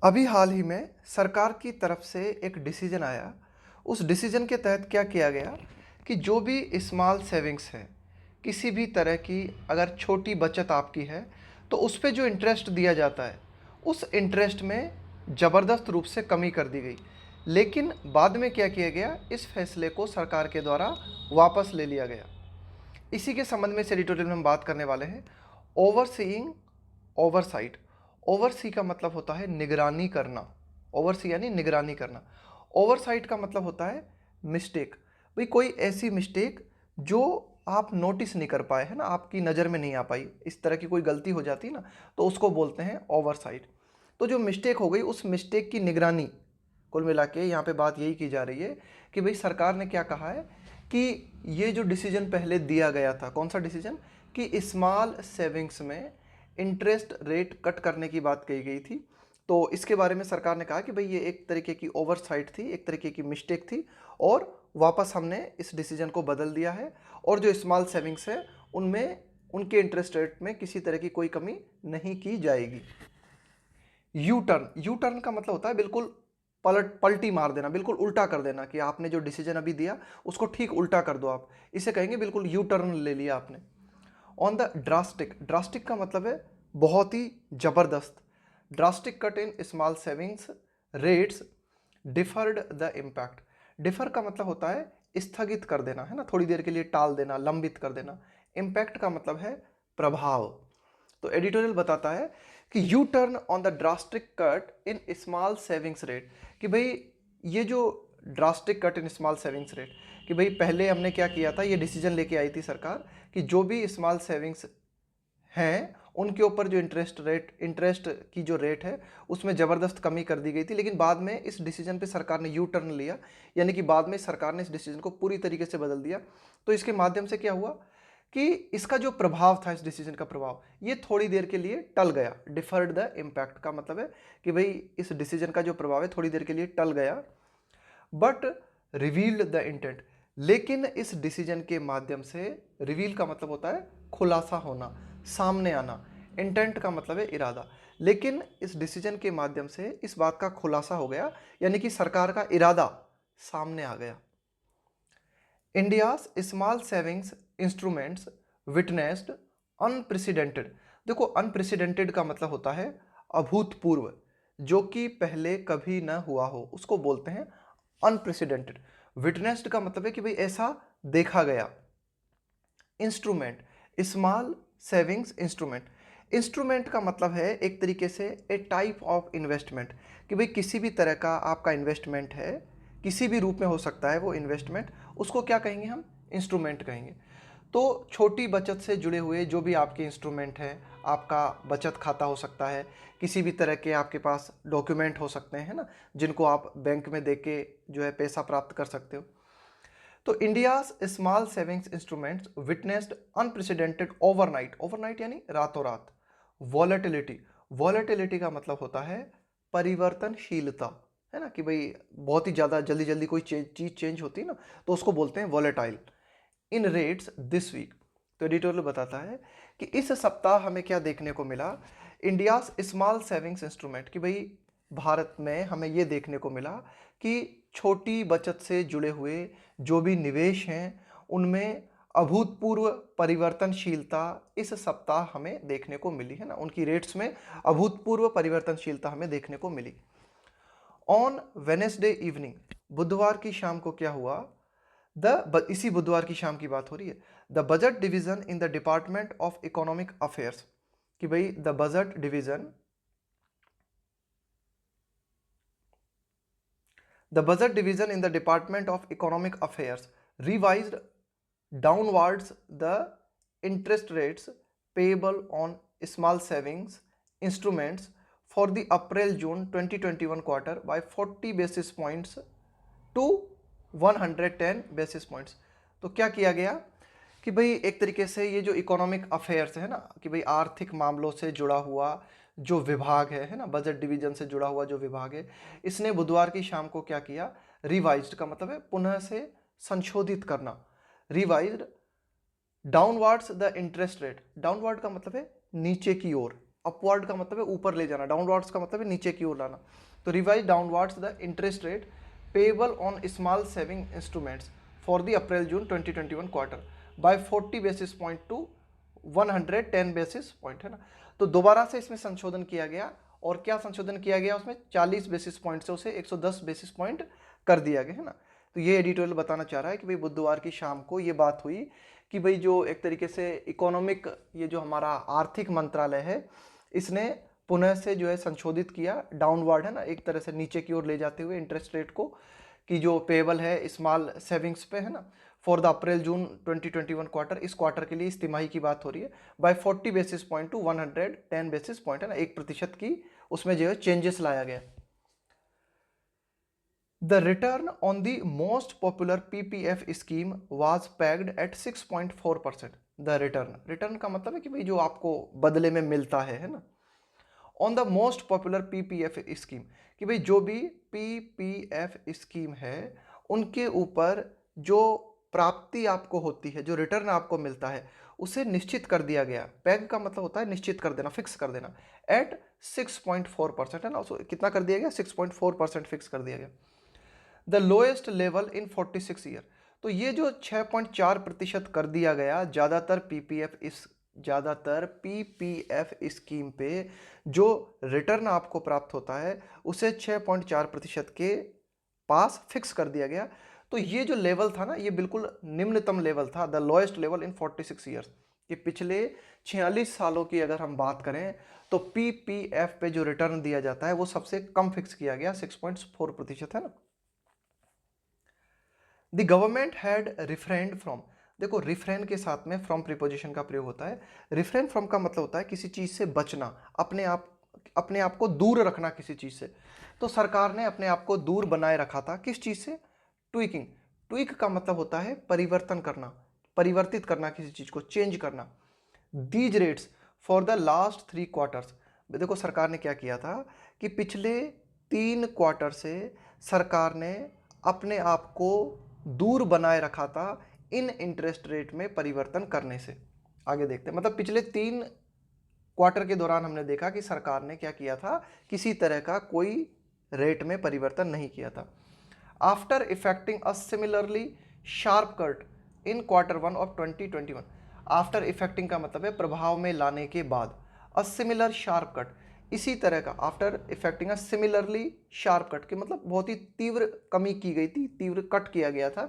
अभी हाल ही में सरकार की तरफ से एक डिसीजन आया। उस डिसीजन के तहत क्या किया गया कि जो भी स्मॉल सेविंग्स है, किसी भी तरह की अगर छोटी बचत आपकी है तो उस पे जो इंटरेस्ट दिया जाता है उस इंटरेस्ट में ज़बरदस्त रूप से कमी कर दी गई। लेकिन बाद में क्या किया गया, इस फैसले को सरकार के द्वारा वापस ले लिया गया। इसी के संबंध में इस एडिटोरियल में हम बात करने वाले हैं। Overseeing, oversight. ओवरसी का मतलब होता है निगरानी करना। ओवरसी यानी निगरानी करना। ओवरसाइट का मतलब होता है मिस्टेक। भाई कोई ऐसी मिस्टेक जो आप नोटिस नहीं कर पाए, है ना, आपकी नज़र में नहीं आ पाई, इस तरह की कोई गलती हो जाती है ना, तो उसको बोलते हैं ओवरसाइट। तो जो मिस्टेक हो गई उस मिस्टेक की निगरानी, कुल मिला के यहाँ पे बात यही की जा रही है कि भाई सरकार ने क्या कहा है कि ये जो डिसीजन पहले दिया गया था, कौन सा डिसीजन, कि स्मॉल सेविंग्स में इंटरेस्ट रेट कट करने की बात कही गई थी। तो इसके बारे में सरकार ने कहा कि भाई ये एक तरीके की ओवरसाइट थी, एक तरीके की मिस्टेक थी, और वापस हमने इस डिसीजन को बदल दिया है। और जो स्मॉल सेविंग्स है उनमें उनके इंटरेस्ट रेट में किसी तरह की कोई कमी नहीं की जाएगी। यू टर्न, यू टर्न का मतलब होता है बिल्कुल पलटी मार देना, बिल्कुल उल्टा कर देना, कि आपने जो डिसीजन अभी दिया उसको ठीक उल्टा कर दो आप, इसे कहेंगे बिल्कुल यू टर्न ले लिया आपने। ऑन द ड्रास्टिक, ड्रास्टिक का मतलब है बहुत ही जबरदस्त। Drastic cut in small savings rates deferred the impact. Differ का मतलब होता है स्थगित कर देना, है ना, थोड़ी देर के लिए टाल देना, लंबित कर देना। इम्पैक्ट का मतलब है प्रभाव। तो एडिटोरियल बताता है कि U turn on the drastic cut in small savings rate, कि भाई ये जो drastic cut in small savings rate, कि भाई पहले हमने क्या किया था, ये डिसीजन लेके आई थी सरकार कि जो भी स्मॉल सेविंग्स हैं उनके ऊपर जो इंटरेस्ट की जो रेट है उसमें ज़बरदस्त कमी कर दी गई थी। लेकिन बाद में इस डिसीजन पे सरकार ने यू टर्न लिया, यानी कि बाद में सरकार ने इस डिसीजन को पूरी तरीके से बदल दिया। तो इसके माध्यम से क्या हुआ कि इसका जो प्रभाव था, इस डिसीजन का प्रभाव, ये थोड़ी देर के लिए टल गया। डिफर्ड द इम्पैक्ट का मतलब है कि भाई इस डिसीजन का जो प्रभाव है थोड़ी देर के लिए टल गया, बट रिवील्ड द इंटेंट। लेकिन इस डिसीजन के माध्यम से, रिवील का मतलब होता है खुलासा होना, सामने आना, इंटेंट का मतलब है इरादा। लेकिन इस डिसीजन के माध्यम से इस बात का खुलासा हो गया, यानी कि सरकार का इरादा सामने आ गया। India's small savings instruments witnessed unprecedented. देखो, अनप्रेसिडेंटेड का मतलब होता है अभूतपूर्व, जो कि पहले कभी न हुआ हो, उसको बोलते हैं अनप्रेसिडेंटेड। विटनेस्ड का मतलब है कि भाई ऐसा देखा गया। Instrument, small savings instrument. Instrument का मतलब है एक तरीके से ए टाइप ऑफ इन्वेस्टमेंट, कि भाई किसी भी तरह का आपका इन्वेस्टमेंट है, किसी भी रूप में हो सकता है वो इन्वेस्टमेंट, उसको क्या कहेंगे हम, इंस्ट्रूमेंट कहेंगे। तो छोटी बचत से जुड़े हुए जो भी आपके इंस्ट्रूमेंट हैं, आपका बचत खाता हो सकता है, किसी भी तरह के आपके पास डॉक्यूमेंट हो सकते हैं ना, जिनको आप बैंक में दे के जो है पैसा प्राप्त कर सकते हो। तो India's small savings instruments witnessed unprecedented overnight, overnight यानी रातों रात, वॉलेटिलिटी। वॉलेटिलिटी का मतलब होता है परिवर्तनशीलता, है ना, कि भाई बहुत ही ज़्यादा जल्दी जल्दी कोई चीज़ चेंज होती है ना, तो उसको बोलते हैं volatile. In rates this week. तो एडिटोरियल बताता है कि इस सप्ताह हमें क्या देखने को मिला, इंडियाज स्मॉल सेविंग्स इंस्ट्रूमेंट, कि भाई भारत में हमें ये देखने को मिला कि छोटी बचत से जुड़े हुए जो भी निवेश हैं उनमें अभूतपूर्व परिवर्तनशीलता इस सप्ताह हमें देखने को मिली, है ना, उनकी रेट्स में अभूतपूर्व परिवर्तनशीलता हमें देखने को मिली। ऑन वेनेसडे इवनिंग, बुधवार की शाम को क्या हुआ, इसी बुधवार की शाम की बात हो रही है, the budget division in the department of economic affairs, कि भाई the budget division, the budget division in the department of economic affairs revised downwards the interest rates payable on small savings instruments for the April June 2021 quarter by 40 basis points to 110 basis points। तो क्या किया गया कि भाई एक तरीके से ये जो इकोनॉमिक अफेयर्स है ना, कि भाई आर्थिक मामलों से जुड़ा हुआ जो विभाग है ना, बजट डिवीजन से जुड़ा हुआ जो विभाग है, इसने बुधवार की शाम को क्या किया, रिवाइज्ड का मतलब है पुनः से संशोधित करना, revised downwards the interest rate. Downward का मतलब है नीचे की ओर, अपवर्ड का मतलब है ऊपर ले जाना, डाउनवर्ड्स का मतलब है नीचे की ओर लाना। तो revise downwards the interest rate payable on small saving instruments for the April June 2021 quarter by 40 basis point to 110 basis point, है ना। तो दोबारा से इसमें संशोधन किया गया, और क्या संशोधन किया गया उसमें, 40 बेसिस पॉइंट से उसे 110 बेसिस पॉइंट कर दिया गया, है ना। तो ये एडिटोरियल बताना चाह रहा है कि भाई बुधवार की शाम को ये बात हुई कि भाई जो एक तरीके से इकोनॉमिक, ये जो हमारा आर्थिक मंत्रालय है, इसने पुनः से जो है संशोधित किया डाउनवर्ड, है ना, एक तरह से नीचे की ओर ले जाते हुए इंटरेस्ट रेट को, कि जो पेएबल है स्मॉल सेविंग्स पे, है ना, for the April June 2021 quarter, इस क्वार्टर के लिए इस तिमाही की बात हो रही है, by 40 basis point to 110 basis point, है ना, 1% की उसमें जो है चेंजेस लाया गया। The return on the most popular PPF scheme was pegged at 6.4%. The return का मतलब है कि भाई जो आपको बदले में मिलता है ना, on the most popular PPF scheme, कि भाई जो भी पीपीएफ स्कीम है उनके ऊपर जो प्राप्ति आपको होती है, जो रिटर्न आपको मिलता है, उसे निश्चित कर दिया गया। पैग का मतलब होता है निश्चित कर देना, फिक्स कर देना, एट 6.4%, है ना, उसको कितना कर दिया गया, 6.4% फिक्स कर दिया गया। The lowest level in 46 year, तो ये जो 6.4% कर दिया गया, ज़्यादातर पीपीएफ स्कीम पे जो रिटर्न आपको प्राप्त होता है उसे 6.4% के पास फिक्स कर दिया गया। तो ये जो लेवल था ना, ये बिल्कुल निम्नतम लेवल था, the lowest level in 46 years, कि पिछले 46 सालों की अगर हम बात करें तो पीपीएफ पे जो रिटर्न दिया जाता है वो सबसे कम फिक्स किया गया, 6.4%, है ना। The government had refrain from, देखो रिफ्रेन के साथ में फ्रॉम प्रीपोजिशन का प्रयोग होता है। रिफ्रेन फ्रॉम का मतलब होता है किसी चीज से बचना, अपने आप को दूर रखना किसी चीज से। तो सरकार ने अपने आप को दूर बनाए रखा था, किस चीज से, ट्विकिंग। ट्विक का मतलब होता है परिवर्तन करना, परिवर्तित करना, किसी चीज को चेंज करना। These rates for the last 3 quarters, देखो सरकार ने क्या किया था कि पिछले 3 क्वार्टर से सरकार ने अपने आप को दूर बनाए रखा था इन इंटरेस्ट रेट में परिवर्तन करने से। आगे देखते हैं, मतलब पिछले 3 क्वार्टर के दौरान हमने देखा कि सरकार ने क्या किया था, किसी तरह का कोई रेट में परिवर्तन नहीं किया था। After effecting a similarly sharp cut in Q1 of 2021, after effecting का मतलब है प्रभाव में लाने के बाद, अ सिमिलर शार्प कट, इसी तरह का, after effecting a similarly sharp cut के मतलब बहुत ही तीव्र कमी की गई थी, तीव्र कट किया गया था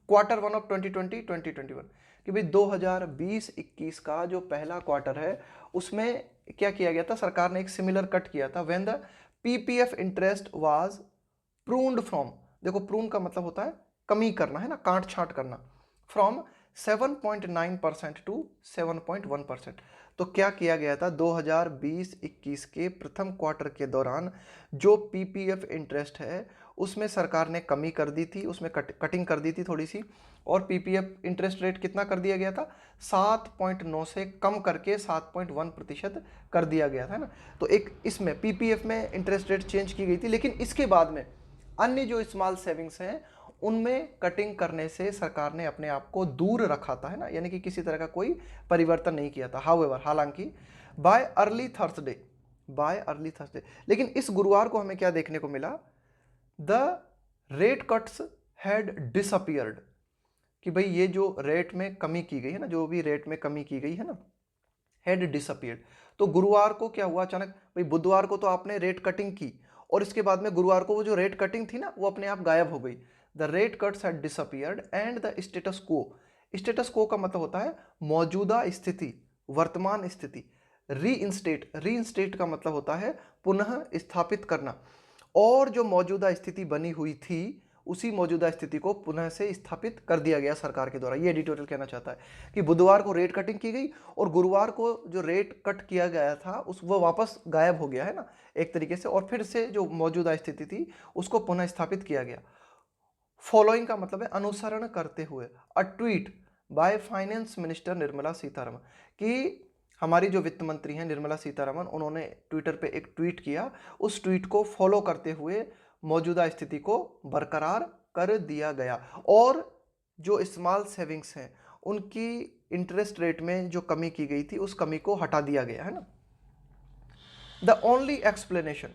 Q1 ऑफ 2020-2021, कि भाई 2020-21 का जो पहला क्वार्टर है उसमें क्या किया गया था, सरकार ने एक सिमिलर कट किया था। When the PPF interest was pruned from, देखो प्रून का मतलब होता है कमी करना, है ना, काट छांट करना, फ्रॉम 7.9% टू 7.1%। तो क्या किया गया था 2020-21 के प्रथम क्वार्टर के दौरान, जो पीपीएफ इंटरेस्ट है उसमें सरकार ने कमी कर दी थी, उसमें कटिंग कर दी थी थोड़ी सी, और पीपीएफ इंटरेस्ट रेट कितना कर दिया गया था, 7.9 से कम करके 7.1% कर दिया गया था, ना। तो एक इसमें पीपीएफ में इंटरेस्ट रेट चेंज की गई थी, लेकिन इसके बाद में अन्य जो स्मॉल सेविंग्स हैं उनमें कटिंग करने से सरकार ने अपने आप को दूर रखा था, है ना, यानी कि किसी तरह का कोई परिवर्तन नहीं किया था। हाउएवर, हालांकि बाय अर्ली थर्सडे, लेकिन इस गुरुवार को हमें क्या देखने को मिला, the rate cuts had disappeared, कि भाई ये जो रेट में कमी की गई है ना, जो भी रेट में कमी की गई है ना, हैड डिसअपियर्ड। तो गुरुवार को क्या हुआ अचानक, भाई बुधवार को तो आपने रेट कटिंग की और इसके बाद में गुरुवार को वो जो रेट कटिंग थी ना वो अपने आप गायब हो गई। The rate cuts had disappeared and the status को का मतलब होता है मौजूदा स्थिति, वर्तमान स्थिति। रीइंस्टेट का मतलब होता है पुनः स्थापित करना, और जो मौजूदा स्थिति बनी हुई थी उसी मौजूदा स्थिति को पुनः से स्थापित कर दिया गया सरकार के द्वारा। ये एडिटोरियल कहना चाहता है कि बुधवार को रेट कटिंग की गई और गुरुवार को जो रेट कट किया गया था उस वो वापस गायब हो गया, है ना, एक तरीके से, और फिर से जो मौजूदा स्थिति थी उसको पुनः स्थापित किया गया। फॉलोइंग का मतलब है अनुसरण करते हुए, a tweet by finance minister Nirmala Sitharaman, कि हमारी जो वित्त मंत्री हैं निर्मला सीतारमण, उन्होंने ट्विटर पे एक ट्वीट किया, उस ट्वीट को फॉलो करते हुए मौजूदा स्थिति को बरकरार कर दिया गया, और जो स्मॉल सेविंग्स हैं उनकी इंटरेस्ट रेट में जो कमी की गई थी उस कमी को हटा दिया गया, है ना। द ओनली एक्सप्लेनेशन,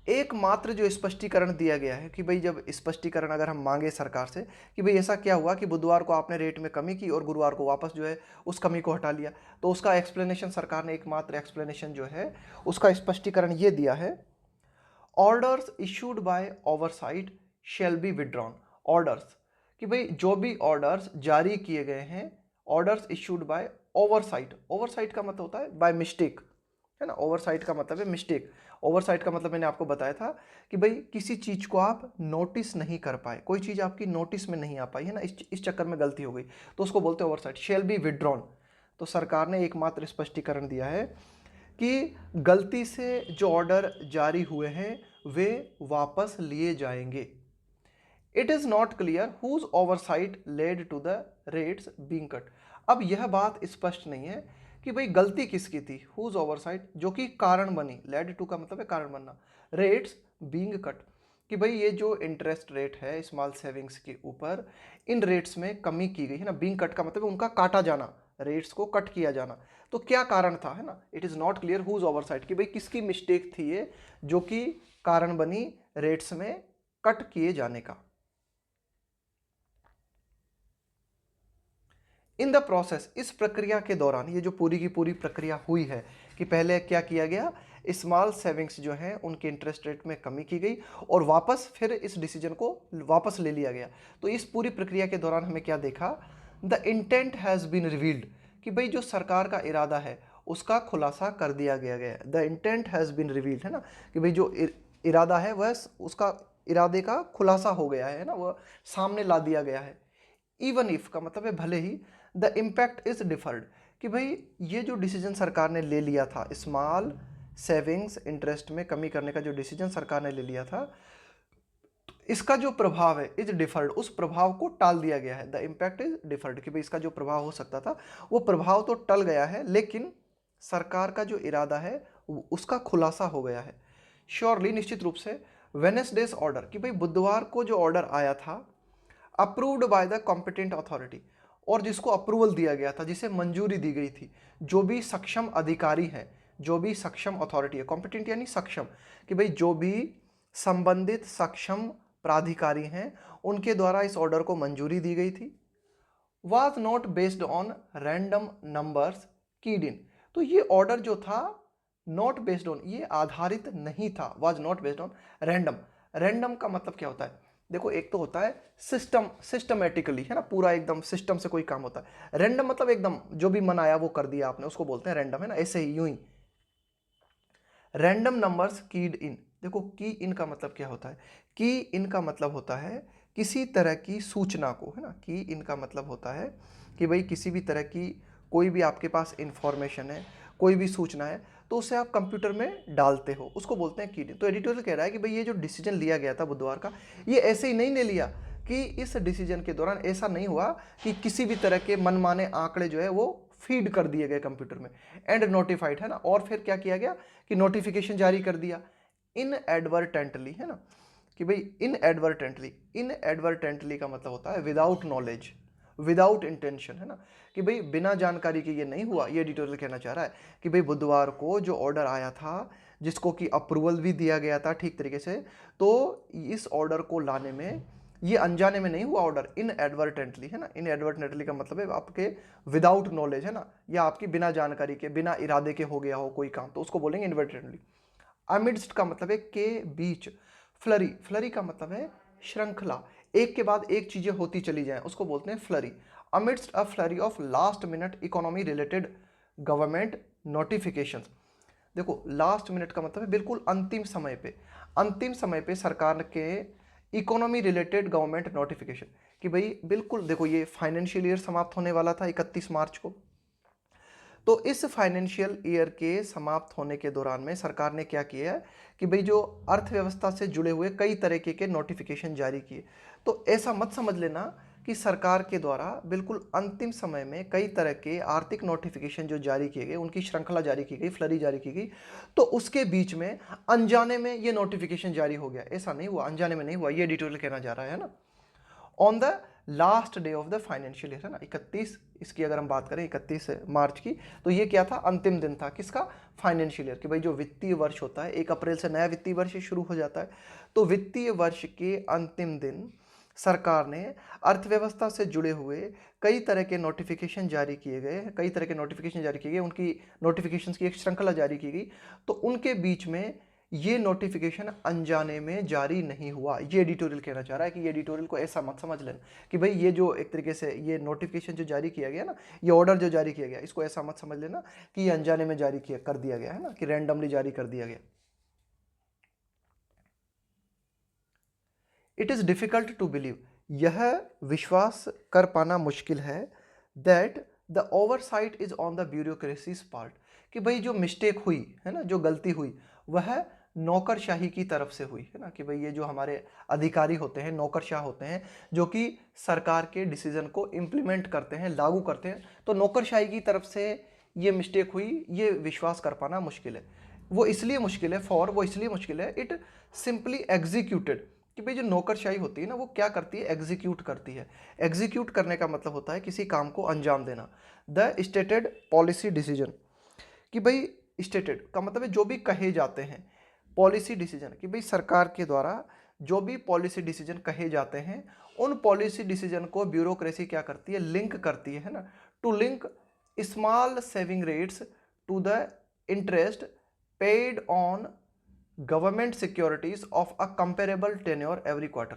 एकमात्र जो स्पष्टीकरण दिया गया है कि भाई जब स्पष्टीकरण अगर हम मांगे सरकार से कि भाई ऐसा क्या हुआ कि बुधवार को आपने रेट में कमी की और गुरुवार को वापस जो है उस कमी को हटा लिया, तो उसका एक्सप्लेनेशन सरकार ने एकमात्र एक्सप्लेनेशन जो है उसका स्पष्टीकरण ये दिया है, orders issued by oversight shall be withdrawn. Orders कि भाई जो भी ऑर्डर्स जारी किए गए हैं, orders issued by oversight, oversight का मतलब होता है बाय मिस्टेक, है ना, ओवरसाइट का मतलब है मिस्टेक। ओवरसाइट का मतलब मैंने आपको बताया था कि भाई किसी चीज को आप नोटिस नहीं कर पाए, कोई चीज आपकी नोटिस में नहीं आ पाई है ना, इस चक्कर में गलती हो गई, तो उसको बोलते हैं ओवरसाइट। शेल बी विड्रॉन, तो सरकार ने एकमात्र स्पष्टीकरण दिया है कि गलती से जो ऑर्डर जारी हुए हैं वे वापस लिए जाएंगे। It is not clear whose oversight led to the rates being cut. अब यह बात स्पष्ट नहीं है कि भाई गलती किसकी थी, हुज ओवरसाइट जो कि कारण बनी, लेड टू का मतलब है कारण बनना, रेट्स बीइंग कट कि भाई ये जो इंटरेस्ट रेट है स्मॉल सेविंग्स के ऊपर, इन रेट्स में कमी की गई है ना, बीइंग कट का मतलब है उनका काटा जाना, रेट्स को कट किया जाना। तो क्या कारण था, है ना, it is not clear whose oversight कि भाई किसकी मिस्टेक थी ये जो कि कारण बनी रेट्स में कट किए जाने का। इन द प्रोसेस, इस प्रक्रिया के दौरान, ये जो पूरी की पूरी प्रक्रिया हुई है कि पहले क्या किया गया, स्मॉल सेविंग्स जो है उनके इंटरेस्ट रेट में कमी की गई और वापस फिर इस डिसीजन को वापस ले लिया गया। तो इस पूरी प्रक्रिया के दौरान हमें क्या देखा, the intent has been revealed कि भाई जो सरकार का इरादा है उसका खुलासा कर दिया गया। The intent has been revealed, है ना, कि भाई जो इरादा है वह उसका इरादे का खुलासा हो गया है ना, वह सामने ला दिया गया है। इवन इफ का मतलब है भले ही, द इम्पैक्ट इज डिफर्ड कि भाई ये जो डिसीजन सरकार ने ले लिया था, स्मॉल सेविंग्स इंटरेस्ट में कमी करने का जो डिसीजन सरकार ने ले लिया था, इसका जो प्रभाव है इज डिफर्ड, उस प्रभाव को टाल दिया गया है। द इम्पैक्ट इज डिफर्ड कि भाई इसका जो प्रभाव हो सकता था वो प्रभाव तो टल गया है, लेकिन सरकार का जो इरादा है उसका खुलासा हो गया है। श्योरली, निश्चित रूप से, वेनेसडेज ऑर्डर कि भाई बुधवार को जो ऑर्डर आया था, approved by the competent authority, और जिसको अप्रूवल दिया गया था, जिसे मंजूरी दी गई थी, जो भी सक्षम अधिकारी हैं, जो भी सक्षम अथॉरिटी है, कॉम्पिटेंट यानी सक्षम, कि भाई जो भी संबंधित सक्षम प्राधिकारी हैं उनके द्वारा इस ऑर्डर को मंजूरी दी गई थी। Was not based on random numbers कीड इन, तो ये ऑर्डर जो था नॉट बेस्ड ऑन, ये आधारित नहीं था, was not based on random. Random का मतलब क्या होता है, देखो एक तो होता है सिस्टमेटिकली, है ना, पूरा एकदम सिस्टम से कोई काम होता है। रैंडम मतलब एकदम जो भी मन आया वो कर दिया आपने, उसको बोलते हैं रैंडम, है ना, ऐसे ही यूं ही। रैंडम नंबर्स कीड इन, देखो की इन का मतलब क्या होता है, की इन का मतलब होता है किसी तरह की सूचना को, है ना, की इन का मतलब होता है कि भाई किसी भी तरह की कोई भी आपके पास इंफॉर्मेशन है, कोई भी सूचना है, तो उसे आप कंप्यूटर में डालते हो, उसको बोलते हैं कीड इन। तो एडिटोरियल कह रहा है कि भाई ये जो डिसीजन लिया गया था बुधवार का, ये ऐसे ही नहीं ले लिया, कि इस डिसीजन के दौरान ऐसा नहीं हुआ कि किसी भी तरह के मनमाने आंकड़े जो है वो फीड कर दिए गए कंप्यूटर में, एंड नोटिफाइड, है ना, और फिर क्या किया गया कि नोटिफिकेशन जारी कर दिया इन एडवर्टेंटली, है ना, कि भाई इन एडवर्टेंटली, इन एडवर्टेंटली का मतलब होता है विदाउट नॉलेज, विदाउट इंटेंशन, है ना, कि भाई बिना जानकारी के ये नहीं हुआ। ये एडिटोरियल कहना चाह रहा है कि भाई बुधवार को जो ऑर्डर आया था जिसको कि अप्रूवल भी दिया गया था ठीक तरीके से, तो इस ऑर्डर को लाने में ये अनजाने में नहीं हुआ ऑर्डर, इन एडवर्टेंटली, है ना, इन एडवर्टेंटली का मतलब है आपके विदाउट नॉलेज, है ना, या आपकी बिना जानकारी के, बिना इरादे के हो गया हो कोई काम, तो उसको बोलेंगे इनएडवर्टेंटली। अमिडस्ट का मतलब है के बीच, फ्लरी, फ्लरी का मतलब है श्रृंखला, एक के बाद एक चीजें होती चली जाएं, उसको बोलते हैं flurry. Amidst a flurry of last minute economy related government notifications, देखो लास्ट मिनट का मतलब है बिल्कुल अंतिम समय पे, अंतिम समय पे सरकार के इकोनॉमी रिलेटेड गवर्नमेंट नोटिफिकेशन, कि भाई बिल्कुल देखो ये फाइनेंशियल ईयर समाप्त होने वाला था 31 मार्च को, तो इस फाइनेंशियल ईयर के समाप्त होने के दौरान में सरकार ने क्या किया है कि भाई जो अर्थव्यवस्था से जुड़े हुए कई तरीके के नोटिफिकेशन जारी किए। तो ऐसा मत समझ लेना कि सरकार के द्वारा बिल्कुल अंतिम समय में कई तरह के आर्थिक नोटिफिकेशन जो जारी किए गए, उनकी श्रृंखला जारी की गई, फ्लरी जारी की गई, तो उसके बीच में अनजाने में ये नोटिफिकेशन जारी हो गया, ऐसा नहीं हुआ, अनजाने में नहीं हुआ, ये एडिटोरियल कहना जा रहा है ना। On the last day of the financial year, है ना, 31, इसकी अगर हम बात करें 31 मार्च की, तो ये क्या था, अंतिम दिन था किसका, फाइनेंशियल ईयर, कि भाई जो वित्तीय वर्ष होता है 1 अप्रैल से नया वित्तीय वर्ष शुरू हो जाता है। तो वित्तीय वर्ष के अंतिम दिन सरकार ने अर्थव्यवस्था से जुड़े हुए कई तरह के नोटिफिकेशन जारी किए गए, उनकी नोटिफिकेशंस की एक श्रृंखला जारी की गई। तो उनके बीच में ये नोटिफिकेशन अनजाने में जारी नहीं हुआ, ये एडिटोरियल कहना चाह रहा है। कि ये एडिटोरियल को ऐसा मत समझ लेना कि भाई ये जो एक तरीके से ये नोटिफिकेशन जो जारी किया गया ना, ये ऑर्डर जो जारी किया गया, इसको ऐसा मत समझ लेना कि ये अनजाने में जारी किया कर दिया गया है ना, कि रैंडमली जारी कर दिया गया। It is difficult to believe, यह विश्वास कर पाना मुश्किल है, that the oversight is on the bureaucracy's part, कि भाई जो मिस्टेक हुई है ना, जो गलती हुई, वह नौकरशाही की तरफ से हुई है ना। कि भाई ये जो हमारे अधिकारी होते हैं, नौकरशाह होते हैं, जो कि सरकार के डिसीजन को इम्प्लीमेंट करते हैं, लागू करते हैं, तो नौकरशाही की तरफ से ये मिस्टेक हुई, ये विश्वास कर पाना मुश्किल है। वो इसलिए मुश्किल है, इट सिंपली एग्जीक्यूटेड, कि भाई जो नौकरशाही होती है ना, वो क्या करती है, एग्जीक्यूट करती है। एग्जीक्यूट करने का मतलब होता है किसी काम को अंजाम देना। द स्टेटेड पॉलिसी डिसीजन, कि भाई स्टेटेड का मतलब है जो भी कहे जाते हैं, पॉलिसी डिसीजन, कि भाई सरकार के द्वारा जो भी पॉलिसी डिसीजन कहे जाते हैं, उन पॉलिसी डिसीजन को ब्यूरोक्रेसी क्या करती है, लिंक करती है ना, to link small saving rates to the interest paid on government securities of a comparable tenure every quarter.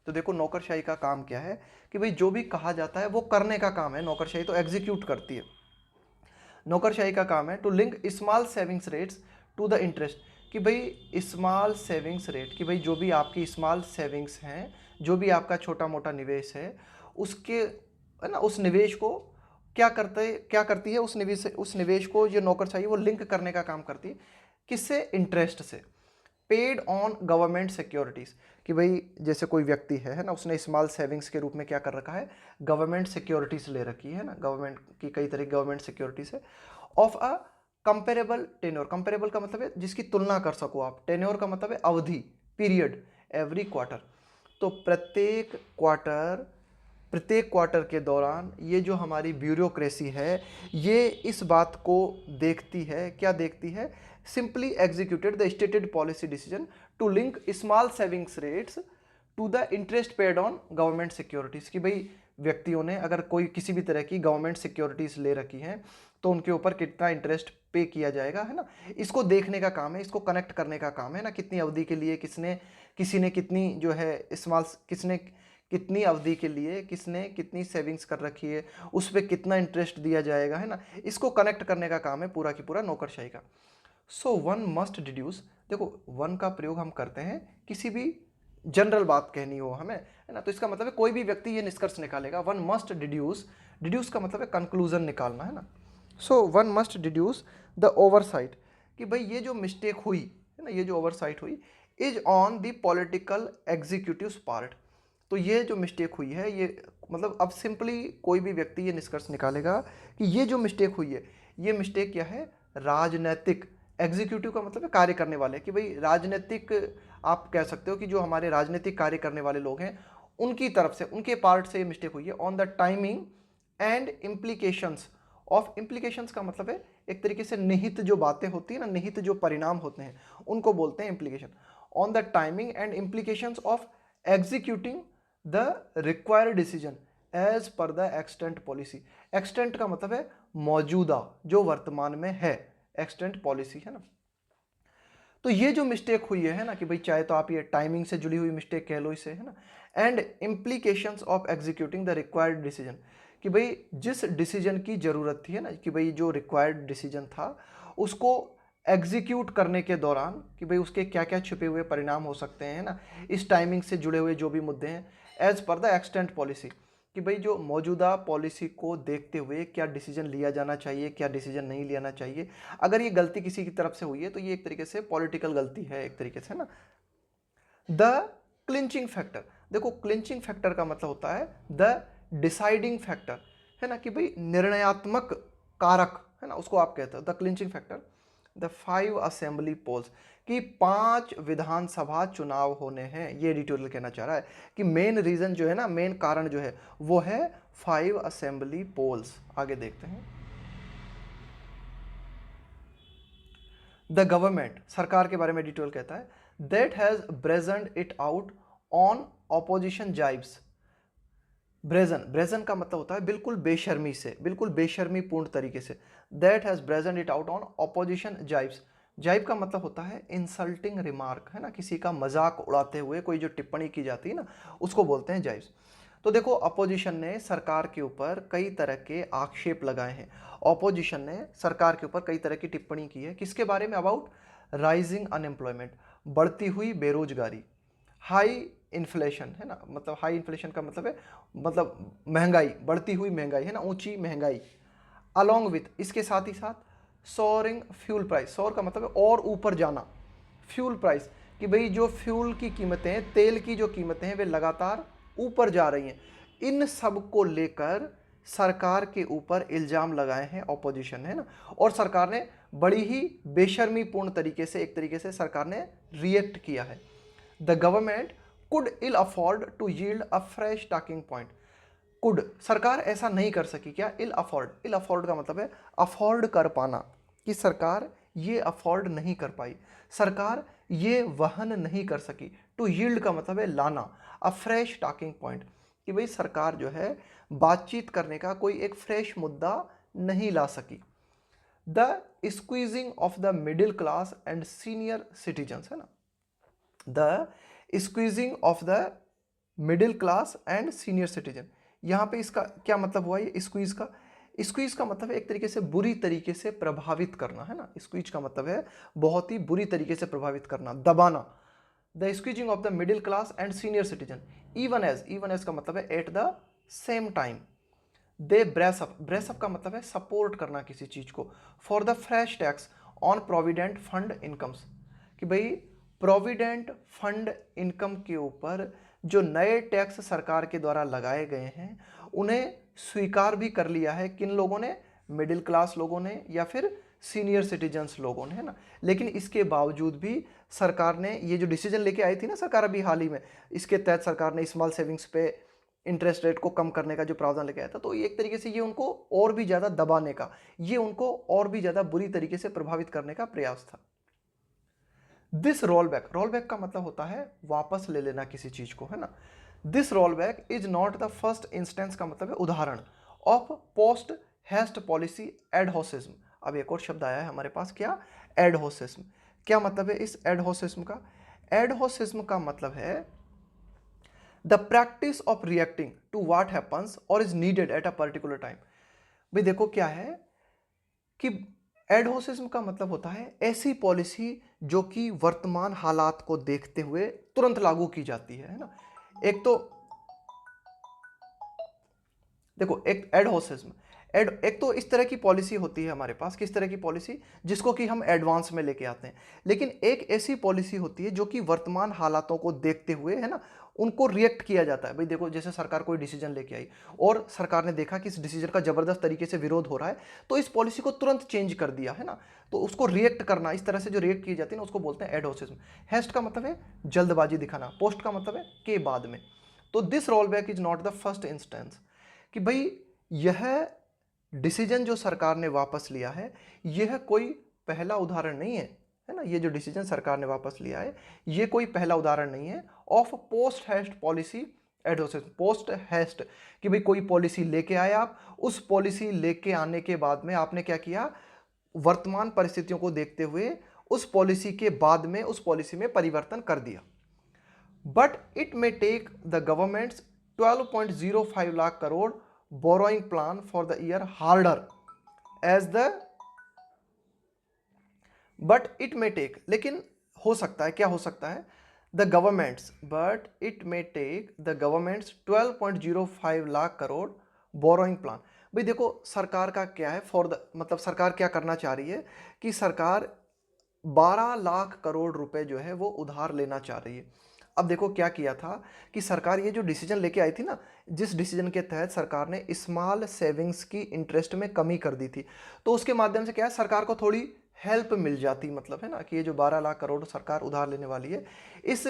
तो देखो नौकरशाही का काम क्या है, कि भाई जो भी कहा जाता है वो करने का काम है, नौकरशाही तो एग्जीक्यूट करती है। नौकरशाही का काम है to link small savings rates to the interest, कि भाई स्मॉल सेविंग्स रेट, कि भाई जो भी आपकी स्मॉल सेविंग्स हैं, जो भी आपका छोटा मोटा निवेश है, उसके है ना, उस निवेश को क्या करती है, उस निवेश को जो नौकरशाही वो लिंक करने का काम करती है, किससे, इंटरेस्ट से। पेड ऑन गवर्नमेंट सिक्योरिटीज़, कि भाई जैसे कोई व्यक्ति है ना, उसने स्मॉल सेविंग्स के रूप में क्या कर रखा है, गवर्नमेंट सिक्योरिटीज़ ले रखी है ना, गवर्नमेंट की कई तरह की गवर्नमेंट सिक्योरिटीज़ है, of a comparable tenure, comparable का मतलब है जिसकी तुलना कर सको आप, टेन्योर का मतलब है अवधि, पीरियड, एवरी क्वार्टर। तो प्रत्येक क्वार्टर के दौरान ये जो हमारी ब्यूरोक्रेसी है, ये इस बात को देखती है, क्या देखती है, simply executed the stated policy decision to link small savings rates to the interest paid on government securities, कि भाई व्यक्तियों ने अगर कोई किसी भी तरह की गवर्नमेंट सिक्योरिटीज़ ले रखी हैं, तो उनके ऊपर कितना इंटरेस्ट पे किया जाएगा, है ना, इसको देखने का काम है, इसको कनेक्ट करने का काम है ना, कितनी अवधि के लिए किसी ने कितनी जो है किसने कितनी अवधि के लिए किसने कितनी सेविंग्स कर रखी है, उस पर कितना इंटरेस्ट दिया जाएगा, है ना, इसको कनेक्ट करने का काम है पूरा की पूरा नौकरशाही का। सो वन मस्ट डिड्यूस, देखो वन का प्रयोग हम करते हैं किसी भी जनरल बात कहनी हो हमें, है ना, तो इसका मतलब है कोई भी व्यक्ति ये निष्कर्ष निकालेगा, वन मस्ट डिड्यूस, डिड्यूस का मतलब है कंक्लूजन निकालना, है ना। So one must deduce the oversight, कि भाई ये जो मिस्टेक हुई है ना, ये जो ओवरसाइट हुई, is on the political executive part. तो ये जो मिस्टेक हुई है, ये मतलब अब सिंपली कोई भी व्यक्ति ये निष्कर्ष निकालेगा कि ये जो मिस्टेक हुई है, ये मिस्टेक क्या है, राजनैतिक, एग्जीक्यूटिव का मतलब है कार्य करने वाले, कि भाई राजनीतिक, आप कह सकते हो कि जो हमारे राजनीतिक कार्य करने वाले लोग हैं, उनकी तरफ से, उनके पार्ट से ये मिस्टेक हुई है, on the timing and implications of, implications का मतलब है एक तरीके से निहित जो बातें होती है ना, निहित जो परिणाम होते हैं, उनको बोलते हैं implication, on the timing and implications of executing the required decision as per the extent policy. Extent का मतलब है मौजूदा, जो वर्तमान में है, एक्सटेंट पॉलिसी, है ना। तो ये जो मिस्टेक हुई है ना, कि भाई चाहे तो आप ये टाइमिंग से जुड़ी हुई मिस्टेक कह लो इसे, है ना, and implications of executing the required decision, कि भाई जिस डिसीजन की ज़रूरत थी, है ना, कि भाई जो रिक्वायर्ड डिसीजन था उसको एग्जीक्यूट करने के दौरान, कि भाई उसके क्या क्या छुपे हुए परिणाम हो सकते हैं, है ना, इस टाइमिंग से जुड़े हुए जो भी मुद्दे हैं, as per the extent policy, कि भाई जो मौजूदा पॉलिसी को देखते हुए क्या डिसीजन लिया जाना चाहिए, क्या डिसीजन नहीं लेना चाहिए। अगर ये गलती किसी की तरफ से हुई है तो ये एक तरीके से पॉलिटिकल गलती है, एक तरीके से ना। द क्लिंचिंग फैक्टर, देखो क्लिंचिंग फैक्टर का मतलब होता है द डिसाइडिंग फैक्टर, है ना, कि भाई निर्णयात्मक कारक, है ना, उसको आप कहते हो the clinching factor, the 5 assembly polls, कि 5 विधानसभा चुनाव होने हैं। ये एडिटोरियल कहना चाह रहा है कि मेन रीजन जो है ना, मेन कारण जो है वो है 5 असेंबली पोल्स। आगे देखते हैं। द गवर्नमेंट, सरकार के बारे में एडिटोरियल कहता है, that has brazened it out on opposition jibes. Brazen का मतलब होता है बिल्कुल बेशर्मी से, बिल्कुल बेशर्मी पूर्ण तरीके से। That has brazen it out on opposition jibes. Jibe का मतलब होता है इंसल्टिंग रिमार्क, है ना, किसी का मजाक उड़ाते हुए कोई जो टिप्पणी की जाती है ना, उसको बोलते हैं जाइब्स। तो देखो, अपोजिशन ने सरकार के ऊपर कई तरह के आक्षेप लगाए हैं। अपोजिशन ने सरकार के ऊपर कई तरह की टिप्पणी की है। किसके बारे में? अबाउट राइजिंग अनएम्प्लॉयमेंट, बढ़ती हुई बेरोजगारी, हाई इन्फ्लेशन, है ना, मतलब हाई इन्फ्लेशन का मतलब है मतलब महंगाई, बढ़ती हुई महंगाई, है ना, ऊंची महंगाई। अलोंग विथ, इसके साथ ही साथ सोअरिंग फ्यूल प्राइस, सोअर का मतलब है और ऊपर जाना, फ्यूल प्राइस, कि भाई जो फ्यूल की कीमतें हैं, तेल की जो कीमतें हैं, वे लगातार ऊपर जा रही हैं। इन सब को लेकर सरकार के ऊपर इल्जाम लगाए हैं ऑपोजिशन ने, है ना, और सरकार ने बड़ी ही बेशर्मीपूर्ण तरीके से, एक तरीके से सरकार ने रिएक्ट किया है। The government could ill afford to yield a fresh talking point. Could, सरकार ऐसा नहीं कर सकी। क्या? इल अफोर्ड, इल अफोर्ड का मतलब है अफोर्ड कर पाना, कि सरकार ये अफोर्ड नहीं कर पाई, सरकार ये वहन नहीं कर सकी। टू यील्ड का मतलब है लाना, अ फ्रेश टॉकिंग पॉइंट, कि भाई सरकार जो है बातचीत करने का कोई एक फ्रेश मुद्दा नहीं ला सकी। The squeezing of the middle class and senior citizens, है ना, the squeezing of the middle class and senior citizen. यहाँ पे इसका क्या मतलब हुआ? ये स्क्वीज का, स्क्वीज का मतलब है एक तरीके से बुरी तरीके से प्रभावित करना, है ना। स्क्वीज का मतलब है बहुत ही बुरी तरीके से प्रभावित करना, दबाना। The squeezing of the middle class and senior citizen, even as का मतलब है at the same time. They brace up, brace up का मतलब है सपोर्ट करना किसी चीज को। For the fresh tax on provident fund incomes, कि भाई प्रोविडेंट फंड इनकम के ऊपर जो नए टैक्स सरकार के द्वारा लगाए गए हैं, उन्हें स्वीकार भी कर लिया है। किन लोगों ने? मिडिल क्लास लोगों ने या फिर सीनियर सिटीजन्स लोगों ने, है ना। लेकिन इसके बावजूद भी सरकार ने ये जो डिसीजन लेके आई थी ना सरकार अभी हाल ही में, इसके तहत सरकार ने स्मॉल सेविंग्स पे इंटरेस्ट रेट को कम करने का जो प्रावधान लेके आया था, तो एक तरीके से ये उनको और भी ज़्यादा दबाने का, ये उनको और भी ज़्यादा बुरी तरीके से प्रभावित करने का प्रयास था। This roll back, roll back का मतलब होता है वापस ले लेना किसी चीज को, है ना। This roll back is not the first instance का मतलब है उदाहरण ऑफ पोस्ट हेस्ट पॉलिसी एडहोसिज्म। अब एक और शब्द आया है हमारे पास, क्या? एडहोसिज्म। क्या मतलब है इस एडहोसिज्म का? एडहोसिज्म का मतलब है the practice of reacting to what happens or is needed at a particular time. भाई देखो क्या है कि एडहोसिज्म का मतलब होता है ऐसी पॉलिसी जो कि वर्तमान हालात को देखते हुए तुरंत लागू की जाती है ना। एक तो देखो, एक एडहोसिज्म, एक तो इस तरह की पॉलिसी होती है हमारे पास, किस तरह की पॉलिसी? जिसको कि हम एडवांस में लेके आते हैं। लेकिन एक ऐसी पॉलिसी होती है जो कि वर्तमान हालातों को देखते हुए, है ना, उनको रिएक्ट किया जाता है। भाई देखो, जैसे सरकार कोई डिसीजन लेके आई और सरकार ने देखा कि इस डिसीजन का जबरदस्त तरीके से विरोध हो रहा है, तो इस पॉलिसी को तुरंत चेंज कर दिया, है ना। तो उसको रिएक्ट करना, इस तरह से जो रिएक्ट की जाती है ना, उसको बोलते हैं एडहोसिज्म। हेस्ट का मतलब है जल्दबाजी दिखाना, पोस्ट का मतलब है के बाद में। तो this roll back is not the first instance, कि भाई यह डिसीजन जो सरकार ने वापस लिया है, यह कोई पहला उदाहरण नहीं है ना। ये जो डिसीजन सरकार ने वापस लिया है, ये कोई पहला उदाहरण नहीं है of post haste policy adhocism. Post haste, कि भाई कोई पॉलिसी लेके आए आप, उस पॉलिसी लेके आने के बाद में आपने क्या किया? वर्तमान परिस्थितियों को देखते हुए उस पॉलिसी के बाद में उस पॉलिसी में परिवर्तन कर दिया। But it may take the government's 12.05 lakh crore borrowing plan for the year harder as the, but it may take, लेकिन हो सकता है, क्या हो सकता है? The government's, but it may take the government's 12.05 lakh crore borrowing plan. भाई देखो, सरकार का क्या है फॉर द, मतलब सरकार क्या करना चाह रही है कि सरकार 12 लाख करोड़ रुपए जो है वो उधार लेना चाह रही है। अब देखो क्या किया था कि सरकार ये जो डिसीजन लेके आई थी ना, जिस डिसीजन के तहत सरकार ने स्मॉल सेविंग्स की इंटरेस्ट में कमी कर दी थी, तो उसके माध्यम से क्या है, सरकार को थोड़ी हेल्प मिल जाती, मतलब है ना कि ये जो 12 लाख करोड़ सरकार उधार लेने वाली है, इस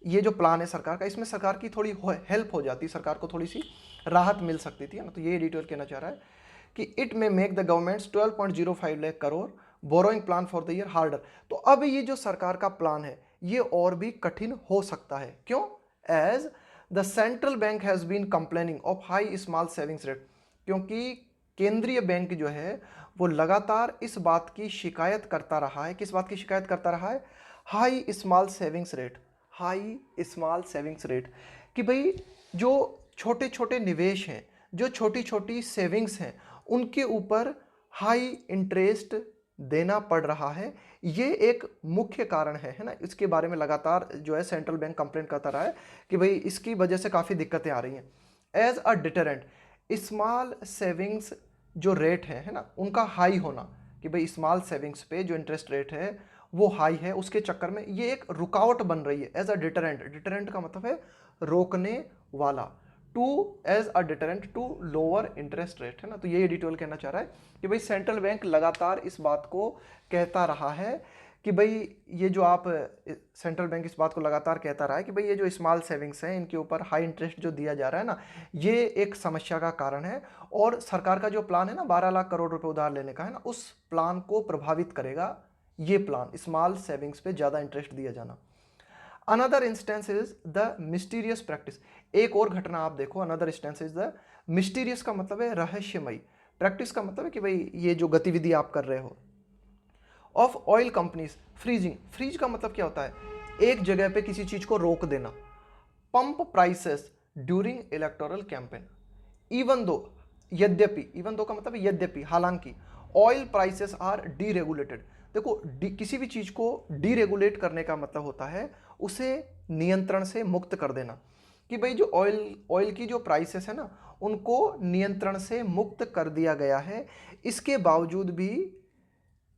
ये जो प्लान है सरकार का, इसमें सरकार की थोड़ी हेल्प हो जाती, सरकार को थोड़ी सी राहत मिल सकती थी, है ना। तो ये एडिटोरियल कहना चाह रहा है कि इट में make the government's 12.05 lakh crore borrowing plan for the year harder. तो अब ये जो सरकार का प्लान है ये और भी कठिन हो सकता है। क्यों? As the central bank has been complaining of high small savings rate, क्योंकि केंद्रीय बैंक जो है वो लगातार इस बात की शिकायत करता रहा है। किस बात की शिकायत करता रहा है? High small savings rate, high small savings rate, कि भाई जो छोटे छोटे निवेश हैं, जो छोटी छोटी सेविंग्स हैं, उनके ऊपर हाई इंटरेस्ट देना पड़ रहा है। ये एक मुख्य कारण है ना। इसके बारे में लगातार जो है सेंट्रल बैंक कंप्लेंट करता रहा है कि भाई इसकी वजह से काफ़ी दिक्कतें आ रही हैं। As a deterrent, small savings जो रेट है ना, उनका हाई होना, कि भाई स्मॉल सेविंग्स पे जो इंटरेस्ट रेट है वो हाई है, उसके चक्कर में ये एक रुकावट बन रही है। एज अ डिटरेंट, डिटरेंट का मतलब है रोकने वाला, to as a deterrent to lower interest rate, है ना। तो ये एडिटोरियल कहना चाह रहा है कि भाई सेंट्रल बैंक लगातार इस बात को कहता रहा है कि भाई ये जो आप सेंट्रल बैंक इस बात को लगातार कहता रहा है कि भाई ये जो स्मॉल सेविंग्स हैं इनके ऊपर हाई इंटरेस्ट जो दिया जा रहा है ना, ये एक समस्या का कारण है। और सरकार का जो प्लान है ना 12 लाख करोड़ रुपए उधार लेने का, है ना, उस प्लान को प्रभावित करेगा ये प्लान, स्मॉल सेविंग्स पे ज़्यादा इंटरेस्ट दिया जाना। Another instance is the mysterious practice. एक और घटना आप देखो, another instance is the mysterious का मतलब है रहस्यमयी, प्रैक्टिस का मतलब है कि भाई ये जो गतिविधि आप कर रहे हो, of oil companies freezing. Freeze का मतलब क्या होता है? एक जगह पे किसी चीज को रोक देना। Pump prices during electoral campaign, even though, यद्यपि, इवन दो का मतलब यद्यपि, हालांकि, ऑयल प्राइसेस आर डीरेगुलेटेड। देखो किसी भी चीज को डीरेगुलेट करने का मतलब होता है उसे नियंत्रण से मुक्त कर देना, कि भाई जो ऑयल की जो प्राइसेस है ना उनको नियंत्रण से मुक्त कर दिया गया है। इसके बावजूद भी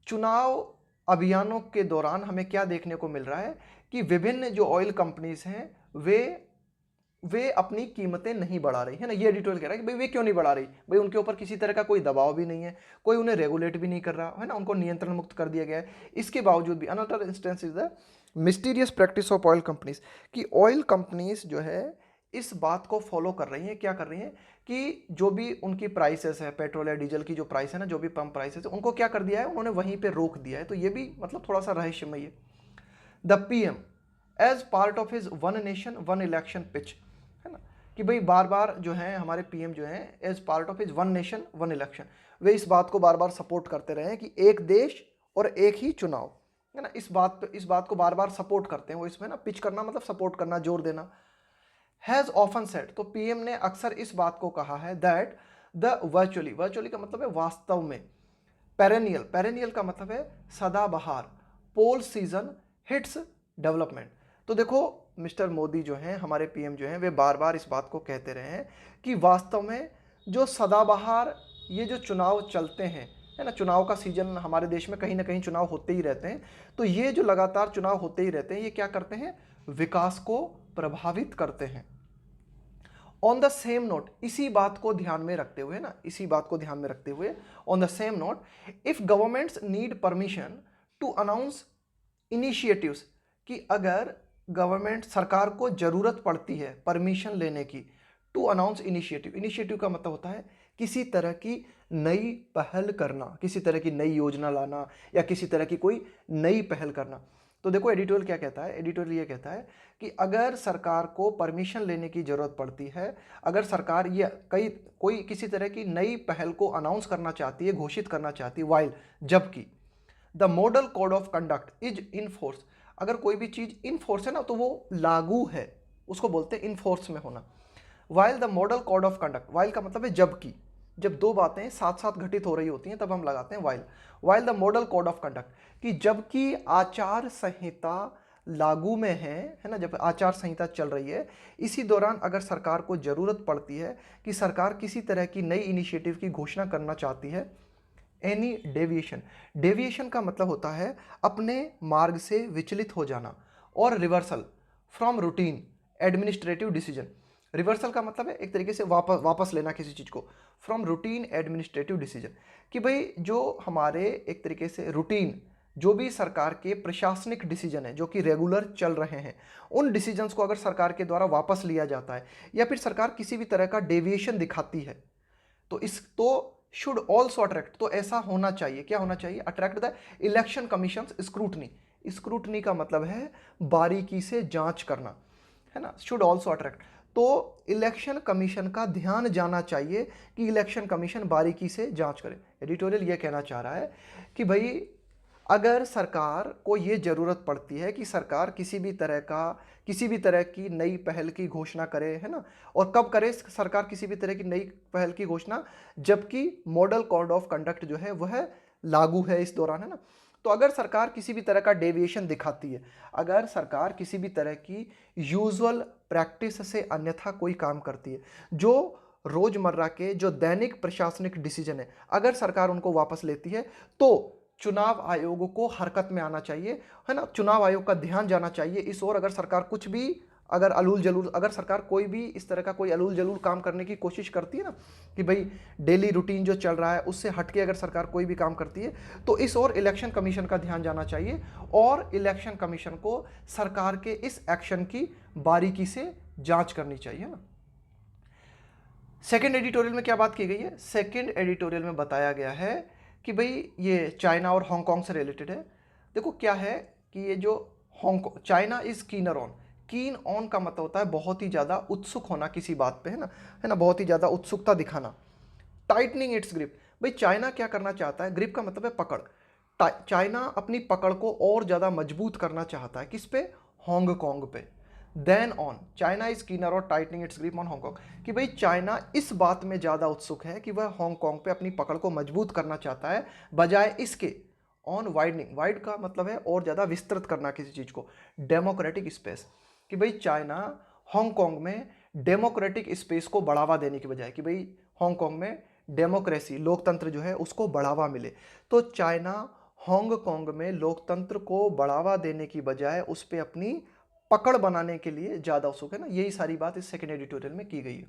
चुनाव अभियानों के दौरान हमें क्या देखने को मिल रहा है कि विभिन्न जो ऑयल कंपनीज हैं वे अपनी कीमतें नहीं बढ़ा रही है ना। ये एडिटोरियल कह रहा है कि भाई वे क्यों नहीं बढ़ा रही? भाई उनके ऊपर किसी तरह का कोई दबाव भी नहीं है, कोई उन्हें रेगुलेट भी नहीं कर रहा है ना, उनको नियंत्रण मुक्त कर दिया गया है। इसके बावजूद भी another instance is the mysterious practice of oil companies, कि ऑयल कंपनीज जो है इस बात को फॉलो कर रही हैं। क्या कर रही हैं? कि जो भी उनकी प्राइसेस है, पेट्रोल या डीजल की जो प्राइस है ना, जो भी पंप प्राइसेस है, उनको क्या कर दिया है? उन्होंने वहीं पे रोक दिया है। तो ये भी मतलब थोड़ा सा रहस्यमय है। The PM as part of his one nation one election pitch, है ना, कि भाई बार बार जो है हमारे पीएम जो है as part of his one nation one election, वे इस बात को बार बार सपोर्ट करते रहे हैं कि एक देश और एक ही चुनाव, है ना। इस बात को बार बार सपोर्ट करते हैं वो, इसमें ना पिच करना मतलब सपोर्ट करना, जोर देना। हैज ऑफन सेड, तो पीएम ने अक्सर इस बात को कहा है दैट द वर्चुअली, वर्चुअली का मतलब है वास्तव में, पेरेनियल, पेरेनियल का मतलब है सदाबहार, पोल सीजन हिट्स डेवलपमेंट। तो देखो मिस्टर मोदी जो हैं, हमारे पीएम जो हैं, वे बार बार इस बात को कहते रहे हैं कि वास्तव में जो सदाबहार ये जो चुनाव चलते हैं, है ना, चुनाव का सीजन हमारे देश में कहीं ना कहीं चुनाव होते ही रहते हैं। तो ये जो लगातार चुनाव होते ही रहते हैं, ये क्या करते हैं? विकास को प्रभावित करते हैं। ऑन द सेम नोट, इसी बात को ध्यान में रखते हुए ना, इसी बात को ध्यान में रखते हुए, on the same note, if governments need permission to announce initiatives, कि अगर गवर्नमेंट, सरकार को जरूरत पड़ती है परमिशन लेने की, टू अनाउंस इनिशिएटिव, इनिशिएटिव का मतलब होता है किसी तरह की नई पहल करना, किसी तरह की नई योजना लाना या किसी तरह की कोई नई पहल करना। तो देखो एडिटोरियल क्या कहता है? एडिटोरियल ये कहता है कि अगर सरकार को परमिशन लेने की जरूरत पड़ती है, अगर सरकार ये कोई किसी तरह की नई पहल को अनाउंस करना चाहती है, घोषित करना चाहती है, वाइल, जबकि the model code of conduct is in force, अगर कोई भी चीज इन फोर्स है ना तो वो लागू है, उसको बोलते हैं इन फोर्स में होना। While the model code of conduct, while का मतलब है जबकि, जब दो बातें साथ साथ घटित हो रही होती हैं तब हम लगाते हैं while. While the model code of conduct, कि जबकि आचार संहिता लागू में है ना, जब आचार संहिता चल रही है, इसी दौरान अगर सरकार को जरूरत पड़ती है कि सरकार किसी तरह की नई इनिशिएटिव की घोषणा करना चाहती है, एनी डेविएशन, डेविएशन का मतलब होता है अपने मार्ग से विचलित हो जाना, और reversal from routine administrative decision, reversal का मतलब है एक तरीके से वापस वापस लेना किसी चीज़ को, फ्रॉम रूटीन एडमिनिस्ट्रेटिव डिसीजन, कि भाई जो हमारे एक तरीके से रूटीन जो भी सरकार के प्रशासनिक डिसीजन है जो कि रेगुलर चल रहे हैं, उन डिसीजंस को अगर सरकार के द्वारा वापस लिया जाता है या फिर सरकार किसी भी तरह का डेविएशन दिखाती है, तो इस तो शुड ऑल्सो अट्रैक्ट, तो ऐसा होना चाहिए, क्या होना चाहिए, attract the election commission scrutiny. Scrutiny का मतलब है बारीकी से जांच करना, है ना, शुड ऑल्सो अट्रैक्ट। तो इलेक्शन कमीशन का ध्यान जाना चाहिए कि इलेक्शन कमीशन बारीकी से जांच करे। एडिटोरियल ये कहना चाह रहा है कि भाई अगर सरकार को ये ज़रूरत पड़ती है कि सरकार किसी भी तरह की नई पहल की घोषणा करे, है ना, और कब करे सरकार किसी भी तरह की नई पहल की घोषणा, जबकि मॉडल कोड ऑफ कंडक्ट जो है वह लागू है इस दौरान, है ना। तो अगर सरकार किसी भी तरह का डेविएशन दिखाती है, अगर सरकार किसी भी तरह की यूजुअल प्रैक्टिस से अन्यथा कोई काम करती है, जो रोजमर्रा के जो दैनिक प्रशासनिक डिसीजन है, अगर सरकार उनको वापस लेती है, तो चुनाव आयोग को हरकत में आना चाहिए, है ना, चुनाव आयोग का ध्यान जाना चाहिए इस ओर। अगर सरकार कुछ भी अगर सरकार कोई भी इस तरह का कोई अलूल जलूल काम करने की कोशिश करती है ना, कि भाई डेली रूटीन जो चल रहा है उससे हटके अगर सरकार कोई भी काम करती है, तो इस ओर इलेक्शन कमीशन का ध्यान जाना चाहिए और इलेक्शन कमीशन को सरकार के इस एक्शन की बारीकी से जांच करनी चाहिए ना। सेकेंड एडिटोरियल में क्या बात की गई है, सेकेंड एडिटोरियल में बताया गया है कि भाई ये चाइना और हांगकांग से रिलेटेड है। देखो क्या है कि ये जो Hong Kong, China is keener on, keen on का मतलब होता है बहुत ही ज़्यादा उत्सुक होना किसी बात पे, है ना, बहुत ही ज़्यादा उत्सुकता दिखाना। टाइटनिंग इट्स ग्रिप, भाई चाइना क्या करना चाहता है, ग्रिप का मतलब है पकड़। चाइना अपनी पकड़ को और ज़्यादा मजबूत करना चाहता है, किस पे, हांगकांग पे। Then on China is keener or tightening its grip on Hong Kong, कि भाई चाइना इस बात में ज़्यादा उत्सुक है कि वह हांगकांग पे अपनी पकड़ को मजबूत करना चाहता है, बजाय इसके ऑन वाइडनिंग, वाइड का मतलब है और ज़्यादा विस्तृत करना किसी चीज़ को, डेमोक्रेटिक स्पेस, कि भाई चाइना हांगकांग में डेमोक्रेटिक स्पेस को बढ़ावा देने की बजाय, कि भाई हांगकांग में डेमोक्रेसी, लोकतंत्र जो है उसको बढ़ावा मिले, तो चाइना हांगकांग में लोकतंत्र को बढ़ावा देने की बजाय उस पर अपनी पकड़ बनाने के लिए ज़्यादा उत्सुक है ना। यही सारी बात इस सेकेंड एडिटोरियल में की गई है।